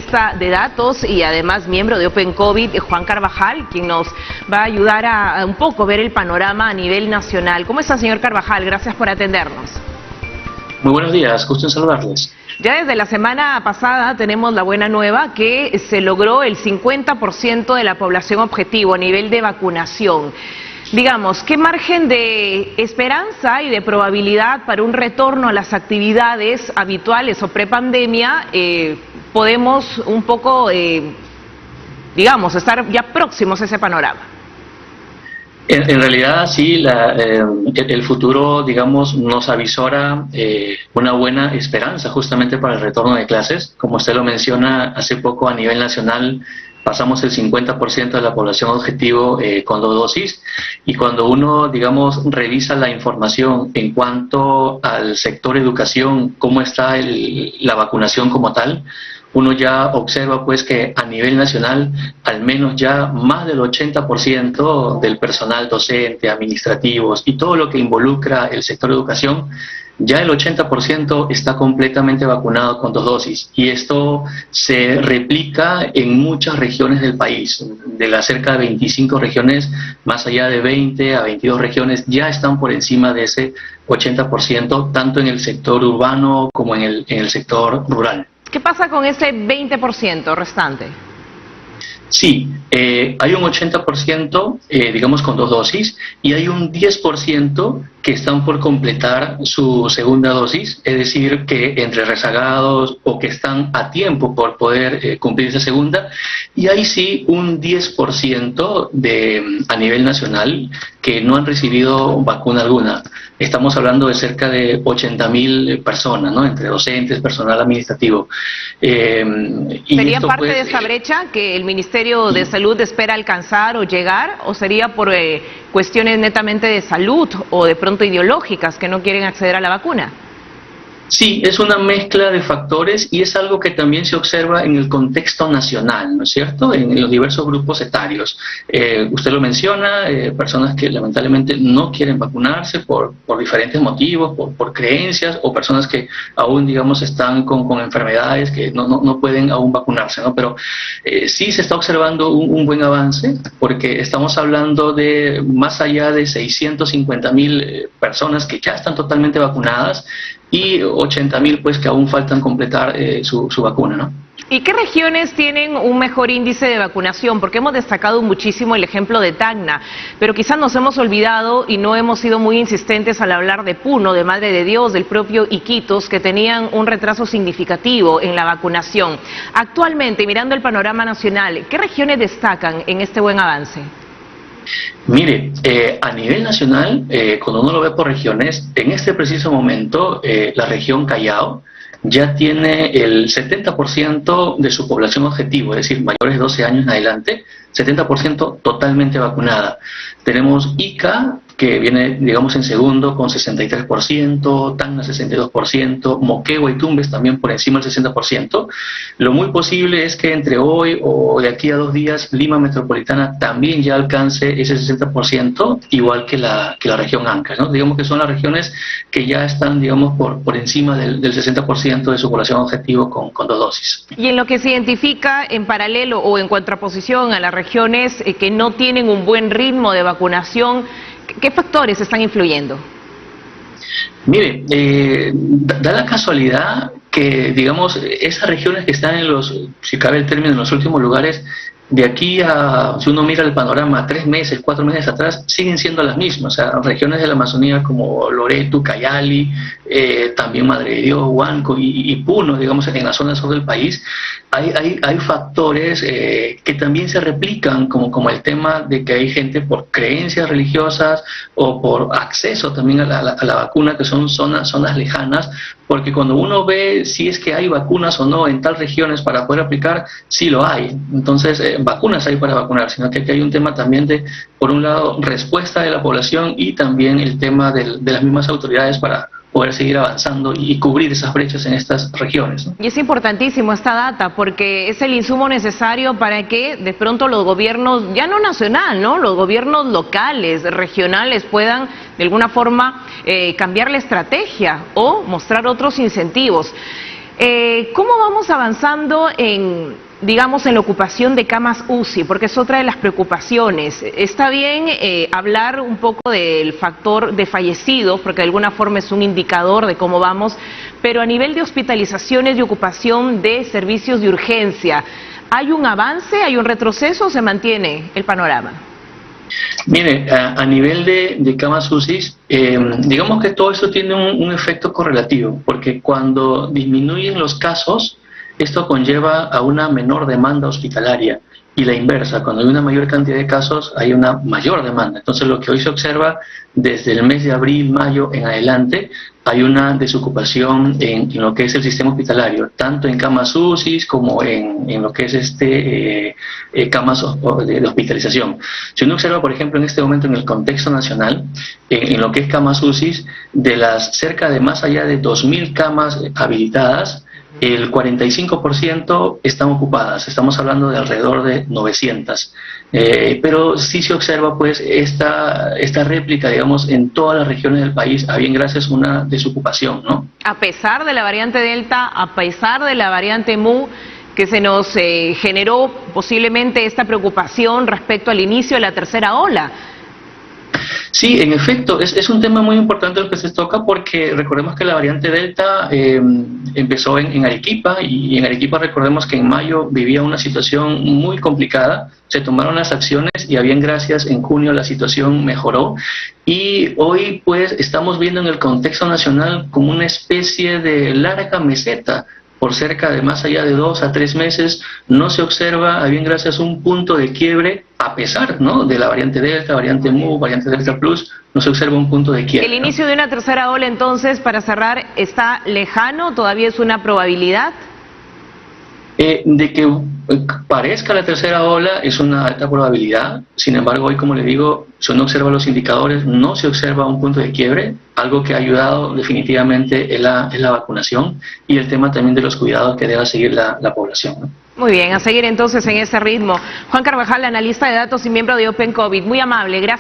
analista de datos y además miembro de Open COVID, Juan Carvajal, quien nos va a ayudar a un poco ver el panorama a nivel nacional. ¿Cómo está, señor Carvajal? Gracias por atendernos. Muy buenos días, gusto en saludarles. Ya desde la semana pasada tenemos la buena nueva que se logró el 50% de la población objetivo a nivel de vacunación. Digamos, ¿qué margen de esperanza y de probabilidad para un retorno a las actividades habituales o prepandemia podemos un poco, digamos, estar ya próximos a ese panorama? En realidad sí, el futuro, digamos, nos avisora una buena esperanza justamente para el retorno de clases. Como usted lo menciona, hace poco a nivel nacional pasamos el 50% de la población objetivo con 2 dosis, y cuando uno, digamos, revisa la información en cuanto al sector educación, cómo está la vacunación como tal, uno ya observa pues que a nivel nacional al menos ya más del 80% del personal docente, administrativos y todo lo que involucra el sector educación, ya el 80% está completamente vacunado con 2 dosis, y esto se replica en muchas regiones del país. De las cerca de 25 regiones, más allá de 20 a 22 regiones ya están por encima de ese 80%, tanto en el sector urbano como en el sector rural. ¿Qué pasa con ese 20% restante? Sí, hay un 80%, digamos, con 2 dosis, y hay un 10% que están por completar su segunda dosis, es decir, que entre rezagados o que están a tiempo por poder cumplir esa segunda, y hay sí un 10% a nivel nacional que no han recibido vacuna alguna. Estamos hablando de cerca de 80.000 personas, ¿no?, entre docentes, personal administrativo. ¿Sería parte de esa brecha que el Ministerio de Salud espera alcanzar o llegar, o sería por cuestiones netamente de salud o de pronto ideológicas que no quieren acceder a la vacuna? Sí, es una mezcla de factores, y es algo que también se observa en el contexto nacional, ¿no es cierto?, en los diversos grupos etarios. Usted lo menciona, personas que lamentablemente no quieren vacunarse por diferentes motivos, por creencias, o personas que aún, digamos, están con enfermedades que no pueden aún vacunarse, ¿no? Pero sí se está observando un buen avance, porque estamos hablando de más allá de 650.000 personas que ya están totalmente vacunadas, y 80.000 pues que aún faltan completar su vacuna, ¿no? ¿Y qué regiones tienen un mejor índice de vacunación? Porque hemos destacado muchísimo el ejemplo de Tacna, pero quizás nos hemos olvidado y no hemos sido muy insistentes al hablar de Puno, de Madre de Dios, del propio Iquitos, que tenían un retraso significativo en la vacunación. Actualmente, mirando el panorama nacional, ¿qué regiones destacan en este buen avance? Mire, a nivel nacional, cuando uno lo ve por regiones, en este preciso momento, la región Callao ya tiene el 70% de su población objetivo, es decir, mayores de 12 años en adelante, 70% totalmente vacunada. Tenemos Ica, que viene, digamos, en segundo con 63%, Tacna 62%, Moquegua y Tumbes también por encima del 60%. Lo muy posible es que entre hoy o de aquí a 2 días Lima Metropolitana también ya alcance ese 60%, igual que la región Ancash, ¿no? Digamos que son las regiones que ya están, digamos, por encima del 60% de su población objetivo con 2 dosis. Y en lo que se identifica en paralelo o en contraposición a las regiones que no tienen un buen ritmo de vacunación, ¿qué factores están influyendo? Mire, da la casualidad que, digamos, esas regiones que están si cabe el término, en los últimos lugares, de aquí a, si uno mira el panorama 3 meses, 4 meses atrás, siguen siendo las mismas. O sea, regiones de la Amazonía como Loreto, Cayali, también Madre de Dios, Huánuco y Puno, digamos, en la zona sur del país, hay factores que también se replican, como el tema de que hay gente por creencias religiosas o por acceso también a la vacuna, que son zonas lejanas, porque cuando uno ve si es que hay vacunas o no en tal regiones para poder aplicar, sí lo hay. Entonces, vacunas hay para vacunar, sino que aquí hay un tema también de, por un lado, respuesta de la población, y también el tema de las mismas autoridades para poder seguir avanzando y cubrir esas brechas en estas regiones, ¿no? Y es importantísimo esta data porque es el insumo necesario para que de pronto los gobiernos, ya no nacional, ¿no?, los gobiernos locales, regionales, puedan de alguna forma cambiar la estrategia o mostrar otros incentivos. ¿Cómo vamos avanzando en, digamos, en la ocupación de camas UCI? Porque es otra de las preocupaciones. Está bien hablar un poco del factor de fallecidos, porque de alguna forma es un indicador de cómo vamos, pero a nivel de hospitalizaciones y ocupación de servicios de urgencia, ¿hay un avance, hay un retroceso o se mantiene el panorama? Mire, a nivel de camas UCI, digamos que todo eso tiene un efecto correlativo, porque cuando disminuyen los casos, esto conlleva a una menor demanda hospitalaria, y la inversa, cuando hay una mayor cantidad de casos hay una mayor demanda. Entonces lo que hoy se observa desde el mes de abril, mayo en adelante, hay una desocupación en lo que es el sistema hospitalario, tanto en camas UCI como en lo que es camas de hospitalización. Si uno observa, por ejemplo, en este momento en el contexto nacional, en lo que es camas UCI, de las cerca de más allá de 2.000 camas habilitadas, el 45% están ocupadas, estamos hablando de alrededor de 900. Pero sí se observa pues esta réplica, digamos, en todas las regiones del país, a bien gracias a una desocupación, ¿no? A pesar de la variante Delta, a pesar de la variante Mu, que se nos generó posiblemente esta preocupación respecto al inicio de la tercera ola. Sí, en efecto, es un tema muy importante el que se toca, porque recordemos que la variante Delta empezó en Arequipa, y en Arequipa recordemos que en mayo vivía una situación muy complicada, se tomaron las acciones y a bien gracias en junio la situación mejoró, y hoy pues estamos viendo en el contexto nacional como una especie de larga meseta. Por cerca de más allá de 2 a 3 meses no se observa, a bien gracias, un punto de quiebre, a pesar, ¿no?, de la variante Delta, variante Mu, variante Delta Plus, no se observa un punto de quiebre. ¿El inicio de una tercera ola, entonces, para cerrar, está lejano? ¿Todavía es una probabilidad? De que parezca la tercera ola es una alta probabilidad. Sin embargo, hoy, como le digo, si uno observa los indicadores, no se observa un punto de quiebre. Algo que ha ayudado definitivamente es la vacunación y el tema también de los cuidados que deba seguir la población, ¿no? Muy bien, a seguir entonces en ese ritmo. Juan Carvajal, analista de datos y miembro de Open COVID, muy amable, gracias.